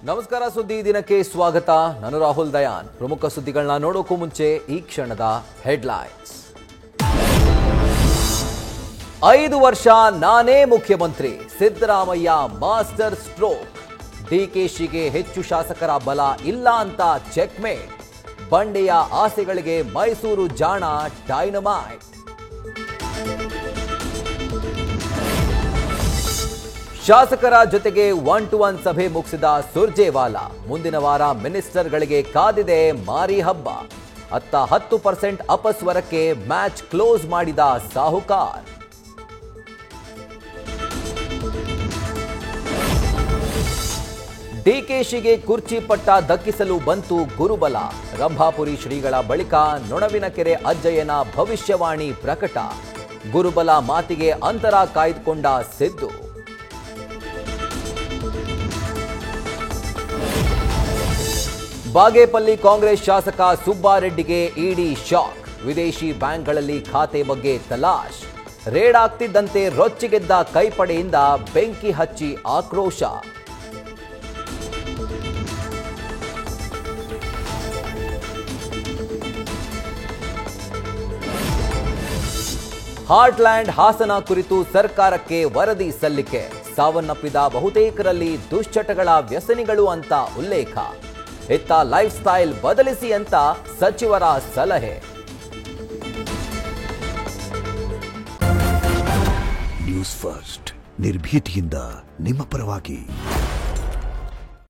ನಮಸ್ಕಾರ, ಸುದ್ದಿ ದಿನಕ್ಕೆ ಸ್ವಾಗತ. ನಾನು ರಾಹುಲ್ ದಯಾನ್. ಪ್ರಮುಖ ಸುದ್ದಿಗಳನ್ನ ನೋಡೋಕ್ಕೂ ಮುಂಚೆ ಈ ಕ್ಷಣದ ಹೆಡ್ಲೈನ್ಸ್. 5 ವರ್ಷ ನಾನೇ ಮುಖ್ಯಮಂತ್ರಿ, ಸಿದ್ದರಾಮಯ್ಯ ಮಾಸ್ಟರ್ ಸ್ಟ್ರೋಕ್. ಡಿಕೆಶಿಗೆ ಹೆಚ್ಚು ಶಾಸಕರ ಬಲ ಇಲ್ಲ ಅಂತ ಚೆಕ್ಮೇಟ್. ಬಂಡೆಯ ಆಸೆಗಳಿಗೆ ಮೈಸೂರು ಜಾಣ ಡೈನಮೈಟ್. ಶಾಸಕರ ಜೊತೆಗೆ 1-to-1 ಸಭೆ ಮುಗಿಸಿದ ಸುರ್ಜೇವಾಲಾ. ಮುಂದಿನ ವಾರ ಮಿನಿಸ್ಟರ್ಗಳಿಗೆ ಕಾದಿದೆ ಮಾರಿ ಹಬ್ಬ. ಅತ್ತ 10% ಅಪಸ್ವರಕ್ಕೆ ಮ್ಯಾಚ್ ಕ್ಲೋಸ್ ಮಾಡಿದ ಸಾಹುಕಾರ್. ಡಿಕೆಶಿಗೆ ಕುರ್ಚಿ ಪಟ್ಟ ದಕ್ಕಿಸಲು ಬಂತು ಗುರುಬಲ. ರಂಭಾಪುರಿ ಶ್ರೀಗಳ ಬಳಿಕ ನೊಣವಿನಕೆರೆ ಅಜ್ಜಯ್ಯನ ಭವಿಷ್ಯವಾಣಿ ಪ್ರಕಟ. ಗುರುಬಲ ಮಾತಿಗೆ ಅಂತರ ಕಾಯ್ದುಕೊಂಡ ಸಿದ್ದು. ಬಾಗೇಪಲ್ಲಿ ಕಾಂಗ್ರೆಸ್ ಶಾಸಕ ಸುಬ್ಬಾರೆಡ್ಡಿಗೆ ಇಡಿ ಶಾಕ್. ವಿದೇಶಿ ಬ್ಯಾಂಕ್ಗಳಲ್ಲಿ ಖಾತೆ ಬಗ್ಗೆ ತಲಾಶ್. ರೇಡ್ ಆಗ್ತಿದ್ದಂತೆ ರೊಚ್ಚಿಗೆದ್ದ ಕೈಪಡೆಯಿಂದ ಬೆಂಕಿ ಹಚ್ಚಿ ಆಕ್ರೋಶ. ಹಾರ್ಟ್ಲ್ಯಾಂಡ್ ಹಾಸನ ಕುರಿತು ಸರ್ಕಾರಕ್ಕೆ ವರದಿ ಸಲ್ಲಿಕೆ. ಸಾವನ್ನಪ್ಪಿದ ಬಹುತೇಕರಲ್ಲಿ ದುಶ್ಚಟಗಳ ವ್ಯಸನಿಗಳು ಅಂತ ಉಲ್ಲೇಖ. ಇತ್ತ ಲೈಫ್ ಸ್ಟೈಲ್ ಬದಲಿಸಿ ಅಂತ ಸಚಿವರ ಸಲಹೆ. ನ್ಯೂಸ್ ಫಸ್ಟ್, ನಿರ್ಭೀತಿಯಿಂದ ನಿಮ್ಮ ಪರವಾಗಿ.